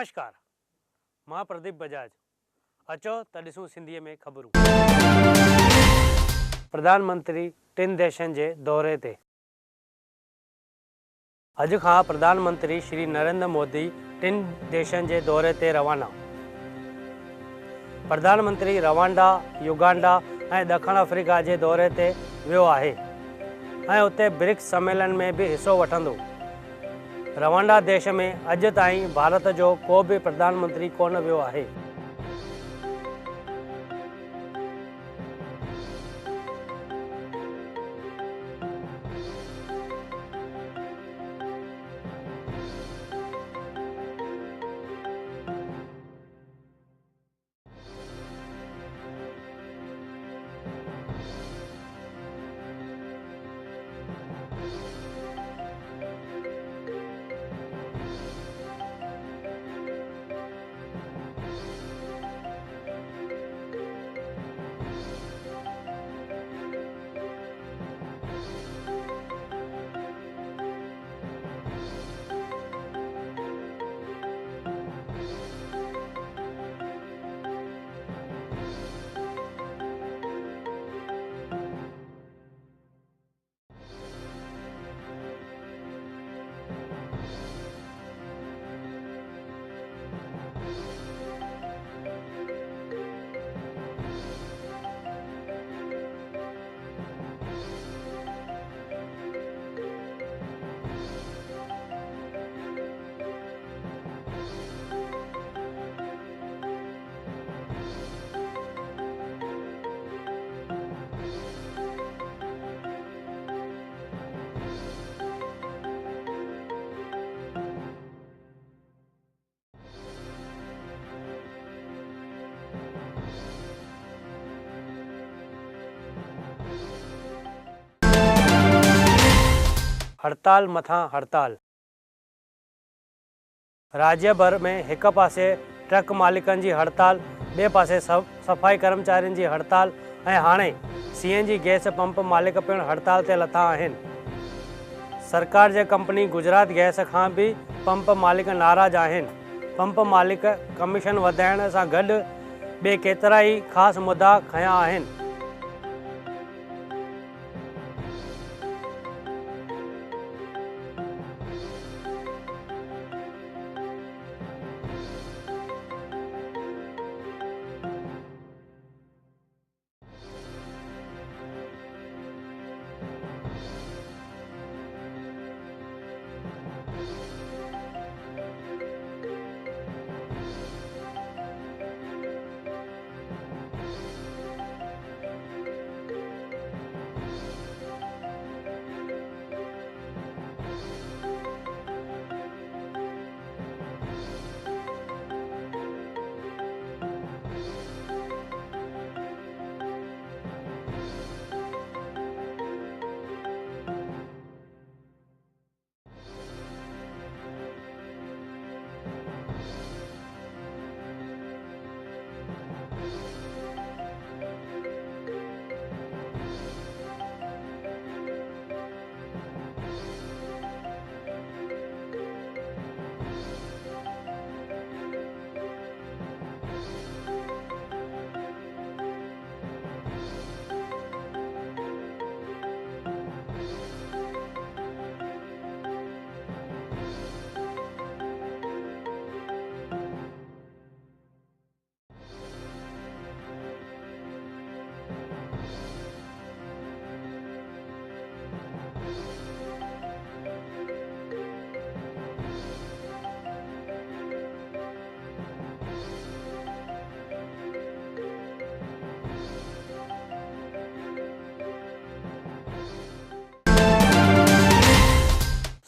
नमस्कार, मां प्रदीप बजाज। अचो त ॾिसूं सिंधीअ में ख़बरूं। प्रधानमंत्री 3 देशनि जे दौरे ते। अॼु खां प्रधानमंत्री श्री नरेंद्र मोदी 3 देशनि जे दौरे ते रवाना। प्रधानमंत्री रवांडा, युगांडा ऐं ॾखण अफ्रीका जे दौरे ते वियो आहे ऐं उते ब्रिक्स सम्मेलन में बि हिसो वठंदो। रवांडा देश में अॼु ताईं भारत जो को बि प्रधानमंत्री कोन वियो आहे। हड़ताल मथां हड़ताल। राज्य भर में हिक पासे ट्रक मालिकनि जी हड़ताल, ॿिए पासे सफ़ाई कर्मचारियुनि जी हड़ताल ऐं हाणे CNG गैस पंप मालिक पिणु हड़ताल ते लथा आहिनि। सरकार जे कंपनी गुजरात गैस खां बि पंप मालिक नाराज़ आहिनि। पंप मालिक कमीशन वधाइण सां गॾु ॿिए केतिरा ई ख़ासि मुद्दा खंया आहिनि।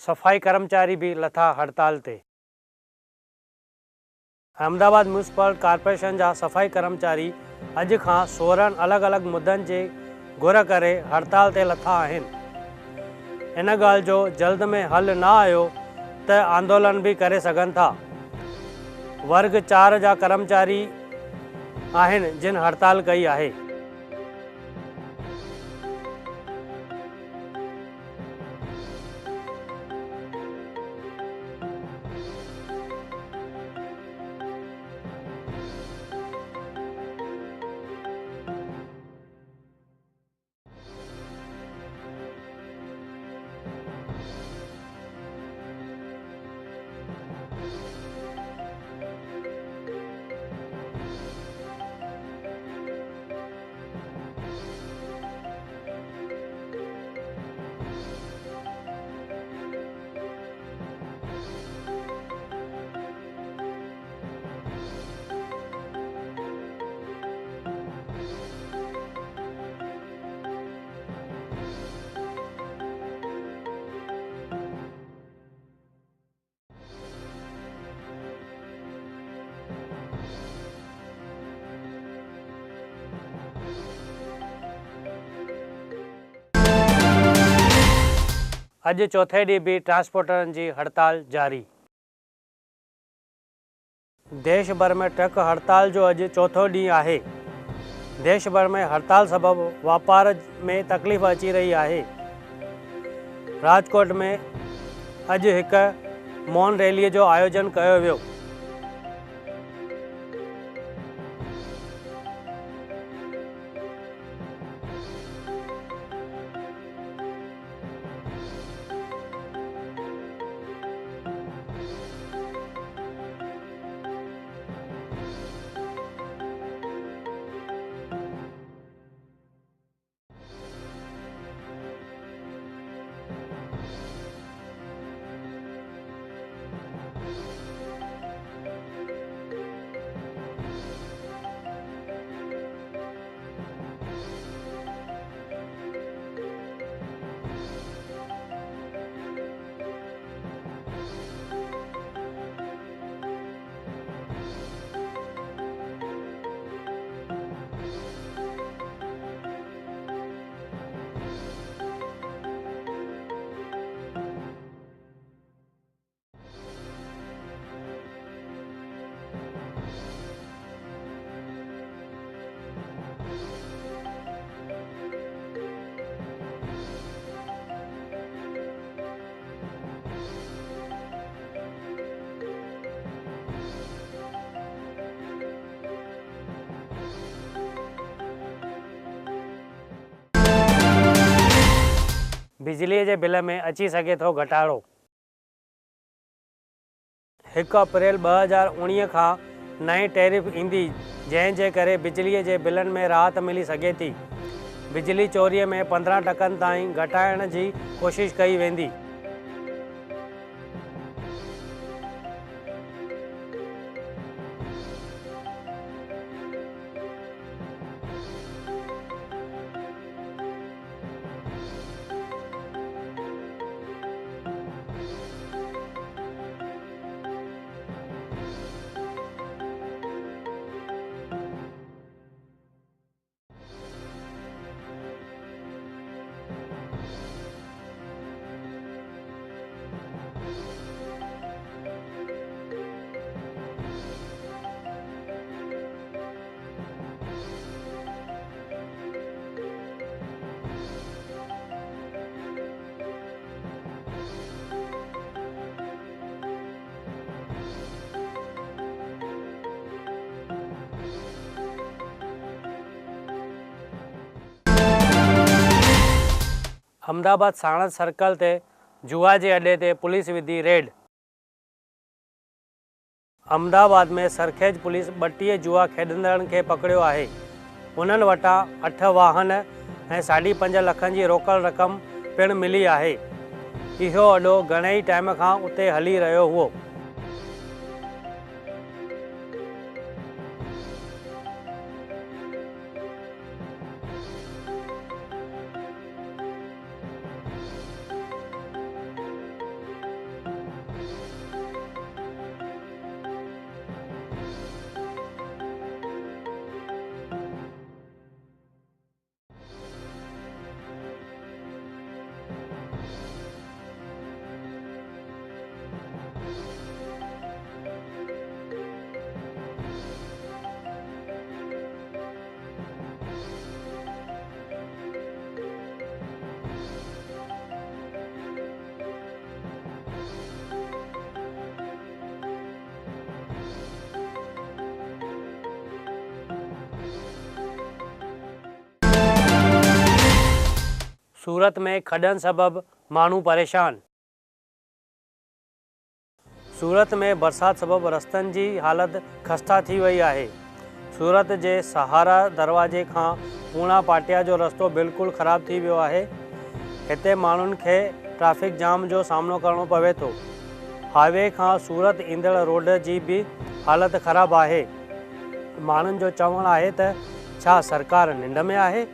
सफ़ाई कर्मचारी भी लथा हड़ताल ते। अहमदाबाद म्यूनिसिपल कॉर्पोरेशन जा सफ़ाई कर्मचारी अॼु खां 16 अलॻि मुद्दनि जे घुर करे हड़ताल ते लथा आहिनि। इन ॻाल्हि जो जल्द में हल न आयो त आंदोलन भी करे सघनि था। वर्ग 4 जा कर्मचारी आहिनि जिन हड़ताल कई आहे। अॼु चौथे ॾींहुं बि ट्रांसपोर्टरनि जी हड़ताल जारी। देश भर में ट्रक हड़ताल जो अॼु चौथो ॾींहुं आहे। देश भर में हड़ताल सबबि वापार में तकलीफ़ अची रही आहे। राजकोट में अॼु हिकु मौन रैलीअ जो आयोजन कयो वियो। बिजलीअ जे बिल में अची सघे थो घटाड़ो। 1 अप्रैल 2019 खां नई टैरिफ ईंदी, जंहिं जे करे बिजलीअ जे बिलनि में राहत मिली सघे थी। बिजली चोरीअ में 15% ताईं घटाइण जी कोशिश कई वेंदी। अहमदाबाद साणंद सर्कल ते जुआ जे अॾे ते पुलिस विधी रेड। अहमदाबाद में सरखेज पुलिस 32 जुआ खेॾंदड़नि खे पकड़ियो आहे। उन्हनि वटां 8 वाहन ऐं 5.5 लखनि जी रोकड़ रक़म पिणु मिली आहे। इहो अॾो घणेई टाइम खां उते हली रहियो हुओ। सूरत में खॾनि सबबि माण्हू परेशान। सूरत में बरसाति सबबि रस्तनि जी हालत ख़स्ता थी वई आहे। सूरत जे सहारा दरवाजे खां पूना पाटिया जो रस्तो बिल्कुलु ख़राब थी वियो आहे। हिते माण्हुनि खे ट्रैफिक जाम जो सामनो करणो पवे थो। हाईवे खां सूरत ईंदड़ रोड जी बि हालत ख़राब आहे। माण्हुनि जो चवणु आहे त छा सरकार निंड में आहे।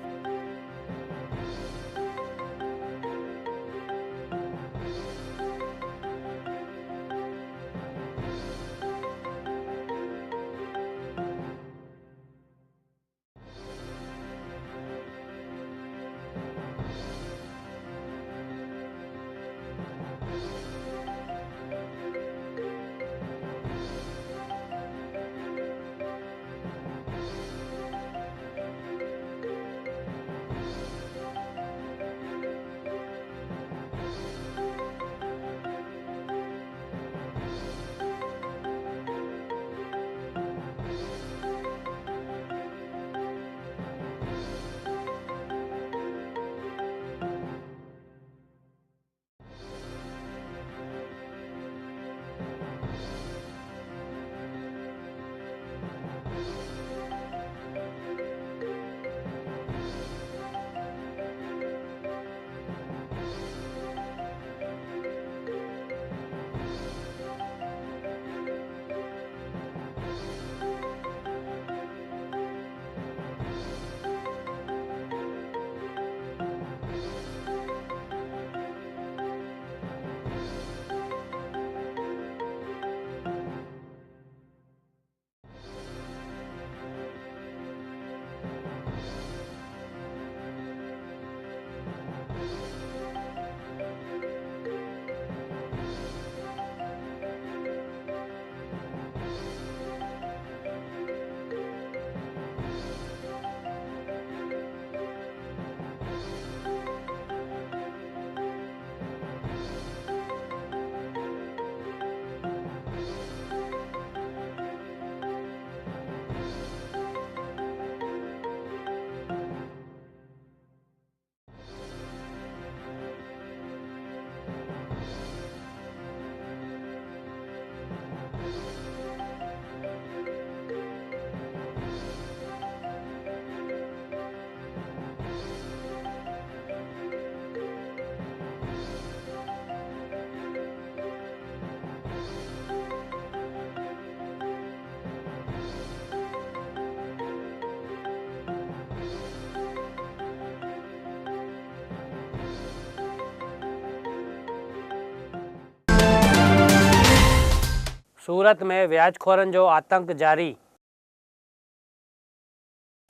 सूरत में व्याजखोरनि जो आतंक जारी।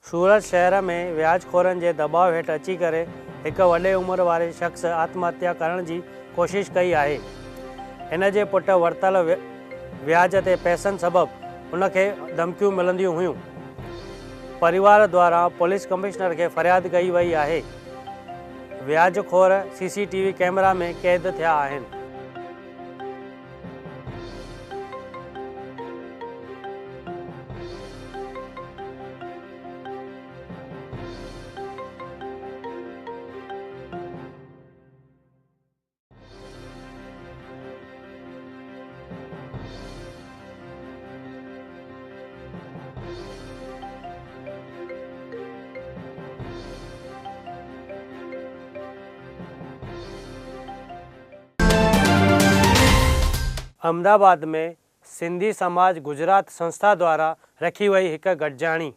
सूरत शहर में व्याजखोरनि जे दबाव हेठि अची करे हिकु वॾे उमिरि वारे शख़्स आत्महत्या करण जी कोशिश कई आहे। हिन जे पुटु वरितल व्याज ते पैसनि सबबि उनखे धमकियूं मिलंदियूं हुयूं। परिवार द्वारा पुलिस कमिश्नर खे फ़रियाद कई वई आहे। व्याजखोर CCTV कैमरा में क़ैद थिया आहिनि। अहमदाबाद में सिंधी समाज गुजरात संस्था द्वारा रखी वई हिकु गॾिजाणी।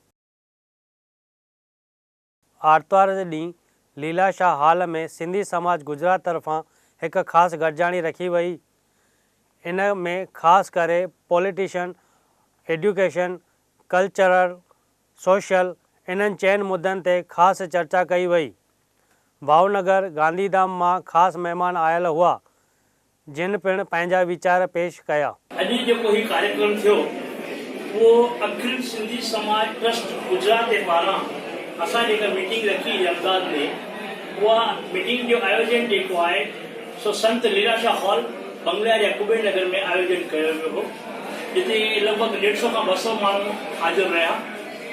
आर्तवार जे ॾींहुं लीलाशाह हॉल में सिंधी समाज गुजरात तरफ़ां हिकु ख़ासि गॾिजाणी रखी वई। इन में ख़ासि करे पॉलिटिशियन, एजुकेशन, कल्चरल, सोशल इन्हनि चइनि मुद्दनि ते ख़ासि चर्चा कई वई। भावनगर गांधीधाम मां ख़ासि महिमान आयल हुआ जिन पिण पंहिंजा वीचार पेश कया। अॼु जेको ही कार्यक्रम थियो वो अखिल सिंधी समाज ट्रस्ट गुजरात जे पारां असां जेका मीटिंग रखी अहमदाबाद में, उहा मीटिंग जो आयोजन जेको आहे सो संत लीलाशाह हॉल बंगला या कुबेर नगर में आयोजन कयो वियो हो, जिते लॻभॻि 150 खां 200 माण्हू हाज़िर रहिया।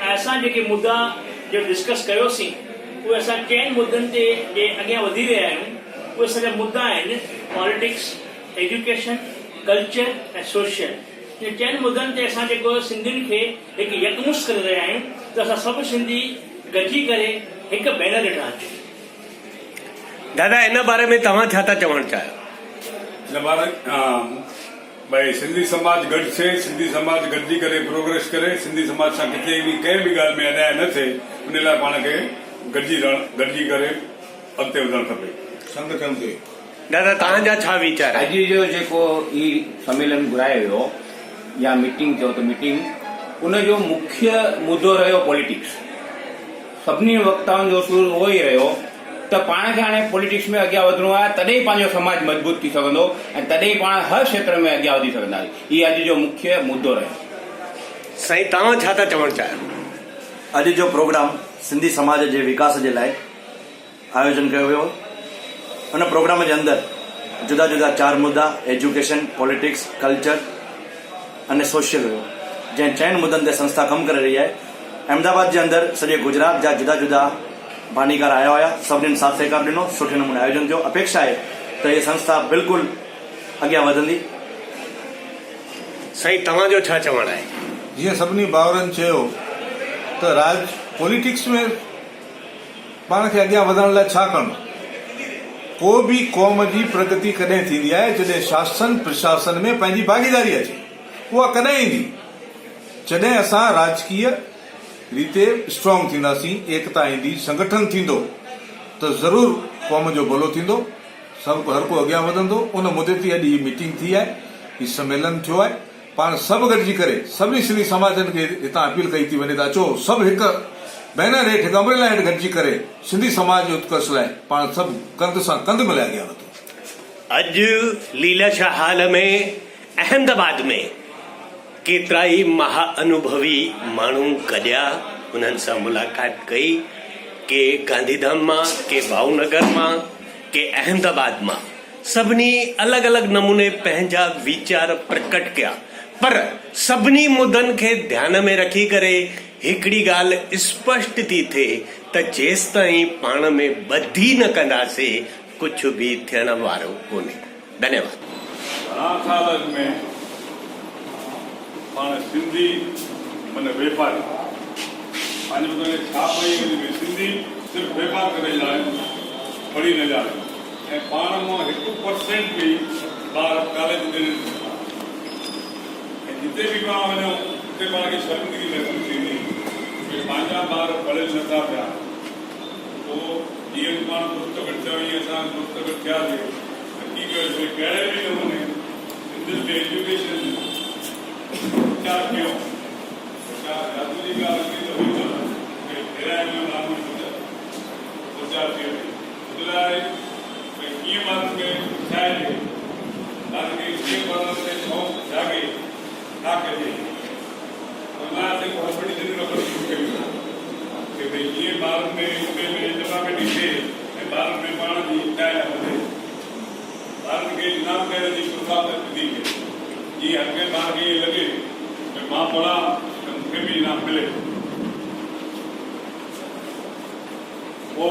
ऐं असां जेके मुद्दा जो डिस्कस कयोसीं उहे असां चइनि मुद्दनि ते जे अॻियां वधी रहिया आहियूं। उहे सॼा मुद्दा आहिनि पॉलिटिक्स, एजुकेशन, कल्चर ऐं सोशल। ये चइनि मुद्दनि ते असां जेको सिंधियुनि खे हिकु यकमुश्त करे रहिया आहियूं त असां सभु सिंधी गॾिजी करे हिकु बैनर हेठां अचूं। दादा, इन बारे में तव्हां छा था चवणु चाहियो? हिन बारे भई सिंधी समाज गॾु थिए, सिंधी समाज गॾिजी करे प्रोग्रेस करे, सिंधी समाज सां किथे बि कंहिं बि ॻाल्हि में अन्याय न थिए, उन लाइ पाण खे गॾिजी करे अॻिते वधणु खपे संगठन ते। दादा, तव्हांजा छा वीचार? अॼु जो जेको ई सम्मेलन घुरायो वियो या मीटिंग चयो त मीटिंग, उनजो मुख्य मुद्दो रहियो पॉलिटिक्स। सभिनी वक्ताउनि जो सूर उहो ई रहियो त पाण खे हाणे पॉलिटिक्स में अॻियां वधिणो आहे, तॾहिं पंहिंजो समाज मज़बूत थी सघंदो ऐं तॾहिं पाण हर क्षेत्र में अॻियां वधी सघंदासीं। इहो अॼु जो मुख्य मुद्दो रहियो। साईं, तव्हां छा था चवणु चाहियो? अॼु जो प्रोग्राम सिंधी समाज जे विकास जे लाइ आयोजन कयो वियो। उन प्रोग्राम जे अंदरि जुदा जुदा 4 मुद्दा एजुकेशन, पॉलिटिक्स, कल्चर अने सोशल हुयो, जंहिं 4 मुद्दनि ते संस्था कमु करे रही आहे। अहमदाबाद जे अंदरि सॼे गुजरात जा जुदा जुदा बानीकार आया हुआ, सभिनीनि साथ सहकार ॾिनो, सुठे नमूने आयोजन थियो। अपेक्षा आहे त हीअ संस्था बिल्कुलु अॻियां वधंदी। साईं, तव्हांजो छा चवणु आहे? जीअं सभिनी भाउरनि चयो त पॉलिटिक्स में पाण खे अॻियां वधण लाइ छा करणो। को बि क़ौम जी प्रगति कॾहिं थींदी आहे जॾहिं शासन प्रशासन में पंहिंजी भागीदारी अचे। उहा कॾहिं ईंदी जॾहिं असां राजकीय रीते स्ट्रॉन्ग थींदासीं, एकता ईंदी, संगठन थींदो त ज़रूर क़ौम जो भलो थींदो, सभु हर को अॻियां वधंदो। उन मुद्दे ते अॼु हीअ मीटिंग थी आहे, हीउ सम्मेलन थियो आहे। पाण सभु गॾिजी करे सभिनी सिंधी समाजनि खे हितां अपील कई थी वञे त अचो सभु हिकु बैनर हेठि, हिकु अम्ब्रेला हेठि गॾिजी करे सिंधी समाज जे उत्कर्ष लाइ पाण सभु कंध सां कंध मिलाए अॻियां वधूं। अॼु लीलाशाह हॉल में अहमदाबाद में केतिरा ई महाअनुभवी माण्हू गॾिया, उन्हनि सां मुलाक़ात कई, के गांधीधाम मां, के भावनगर मां, के अहमदाबाद मां। सभिनी अलॻि अलॻि नमूने पंहिंजा वीचार प्रकट कया, पर सभिनी मुद्दनि खे ध्यान में रखी करे हिकिड़ी ॻाल्हि स्पष्ट थी थिए त जेसि ताईं पाण में ॿधी न कंदासीं कुझु बि थियण वारो कोन्हे। धन्यवाद। घणा साल में पाण सिंधी माना व्यापारी पंहिंजो ॿुधाए छा पई सिंधी सिर्फ़ु व्यापार करे ॼाणे, पढ़ी न ॼाणे, ऐं पाण मां 1% बि ॿार कॉलेज में जिते बि पाण वञूं उते पाण खे शर्मिंदगी महसूसु थींदी कि पंहिंजा ॿार पढ़ियल नथा पिया। पोइ जीअं बि पाण दोस्त गॾु थियो, ईअं असां दोस्त गॾु थियासीं, कहिड़े बि नमूने सिंधियुनि खे एजुकेशन प्रचार कियो राजू जी का प्रचार कियो बुलाए ये बात के चाहिए बात के ये बात से शौक जागे ना करिए तो ना से बहुत बड़ी जरूरत पड़ी कि भाई ये बात में जमा में नीचे भारत में पाण जी चाहे वधे भारत के नाम करे जी प्रसाद दी है ये अगे बाकी लगे कि मां पढ़ा मूंखे भी इनाम मिले वो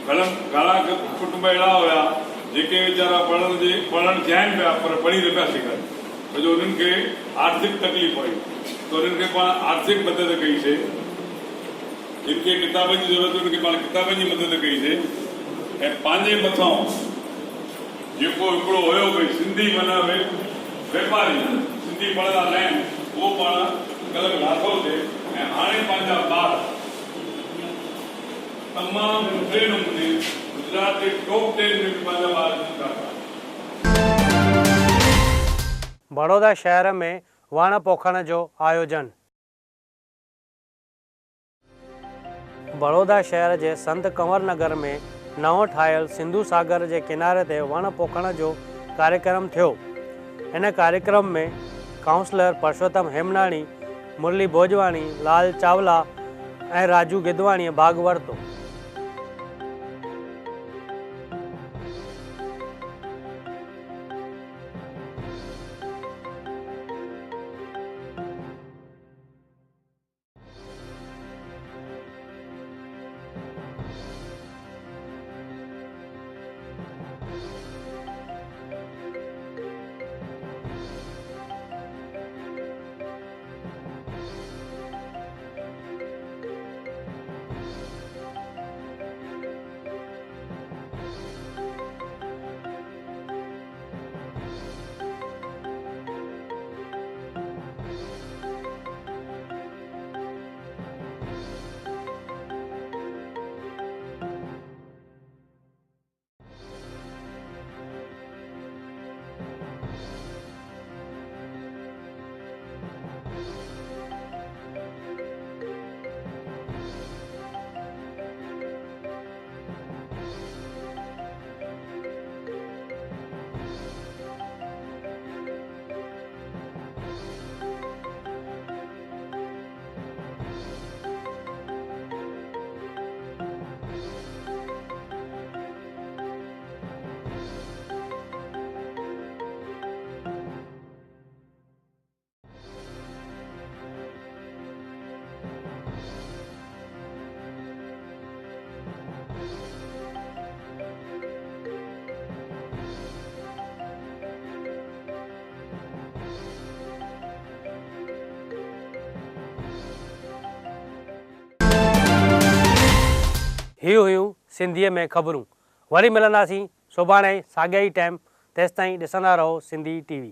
घणा कुटुंब अहिड़ा हुया जेके वीचारा पढ़ण चाहिनि पिया पर पढ़ी न पिया सघनि छो जो उन्हनि खे आर्थिक तकलीफ़ हुई तो उन्हनि खे पाण आर्थिक मदद कईसीं जिनके किताबनि जी ज़रूरत उनखे पाण किताबनि जी मदद कईसीं ऐं पंहिंजे मथां जेको हिकिड़ो हुयो भई सिंधी माना वापारी सिंधी पढ़ंदा न आहिनि उहो पाण कलम लाथो थिए ऐं हाणे पंहिंजा ॿार तमामु सुठे नमूने गुजरात जे टॉप 10 में बि पंहिंजा ॿार जीता था। बड़ौदा शहर में वण पोखण जो आयोजन। बड़ौदा शहर जे संत कंवर नगर में नओं ठाहियल सिंधु सागर जे किनारे ते वण पोखण जो कार्यक्रम थियो। इन कार्यक्रम में काउंसलर परसोत्तम हेमनाणी, मुरली भोजवाणी, लाल चावला ऐं राजू गिदवाणीअ भाग वरितो। ही हुयूं सिंधीअ में ख़बरूं। वरी मिलंदासीं सुभाणे साॻिए ई टाइम। तेसिताईं ॾिसंदा रहो सिंधी TV।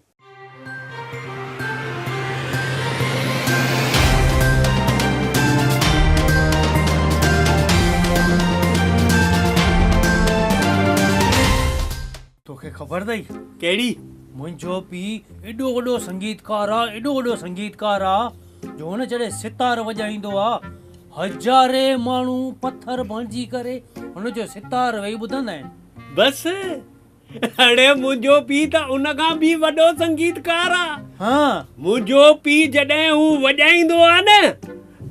तोखे ख़बर अथई कहिड़ी? मुंहिंजो पीउ एॾो वॾो संगीतकार आहे, एॾो वॾो संगीतकार आहे जो हुन जॾहिं सितार वॼाईंदो आहे हज़ारे माण्हू पत्थर भणजी करे हुनजो सितार वेही ॿुधंदा आहिनि। बस अड़े मुंहिंजो पीउ त उन खां बि वॾो संगीतकार आहे। हाँ, मुंहिंजो पीउ जॾहिं हू वॼाईंदो आहे न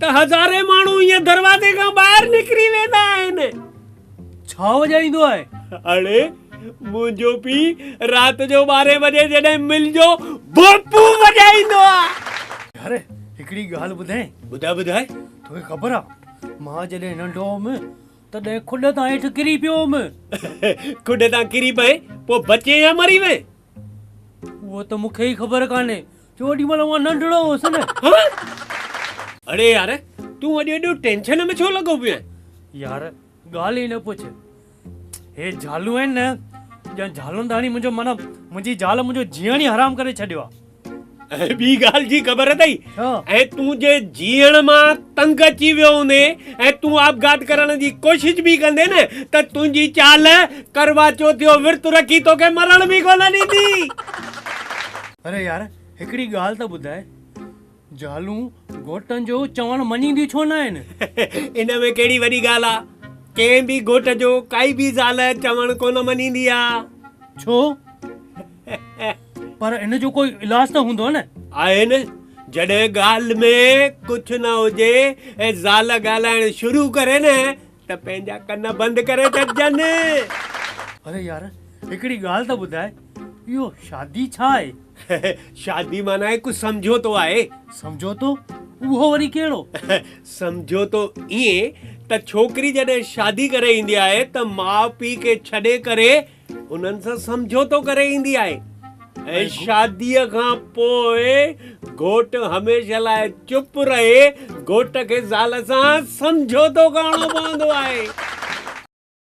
त हज़ारे माण्हू ईअं दरवाज़े खां ॿाहिरि निकिरी वेंदा आहिनि। छा वॼाईंदो आहे? अड़े मुंहिंजो पीउ राति जो 12 बजे जॾहिं मिल जो भोपू वॼाईंदो आहे। यार हिकिड़ी ॻाल्हि ॿुधाए। ॿुधाए तोखे ख़बर आहे मां जॾहिं नंढो हुउमि तॾहिं खुॾ तां हेठि किरी पियो हुउमि। खुॾ तां किरी पए पोइ बचे या मरी वए? उहो त मूंखे ई ख़बर कान्हे जो ओॾी महिल मां नंढड़ो हुउसि न। अड़े यार तूं अॼु एॾो टेंशन में छो लॻो पियो आहे? यार ॻाल्हि ई न पुछ। हे ज़ालूं आहिनि न, ॼण ज़ालुंदाणी मुंहिंजी ज़ाल मुंहिंजो जीअण ई हराम करे छॾियो आहे। ॿी ॻाल्हि जी ख़बर अथई? छा? ऐं तूं जे जीअण मां तंग अची वियो हूंदे ऐं तूं आपघात करण जी कोशिश बि कंदे न त तुंहिंजी चाल करवा चौथ जो विर्त रखी तोखे मरण बि कोन ॾींदी। अरे यार हिकिड़ी ॻाल्हि त ॿुधाए, ज़ालूं घोटनि जो चवणु मञींदी छो न आहिनि? इन में कहिड़ी वॾी ॻाल्हि आहे? कंहिं बि घोट जो काई बि ज़ाल चवणु कोन मञींदी आहे। छो? पर इन जो कोई इलाज त हूंदो न? आहे न। जॾहिं ॻाल्हि में कुझु न हुजे ऐं ज़ाल ॻाल्हाइण शुरू करे न त पंहिंजा कन बंदि करे छॾजनि। अरे यार, हिकिड़ी ॻाल्हि त ॿुधाए, इहो शादी छा आहे? शादी माना आहे कुझु समझोतो आहे। समझोतो? उहो वरी कहिड़ो? समझोतो ईअं त छोकिरी जॾहिं शादी करे ईंदी आहे त माउ पीउ खे छॾे करे उन्हनि सां समझोतो करे ईंदी आहे ऐं शादीअ खां पोइ घोट हमेशह लाइ चुप रहे, घोट खे ज़ाल सां समझोतो करणो पवंदो आहे।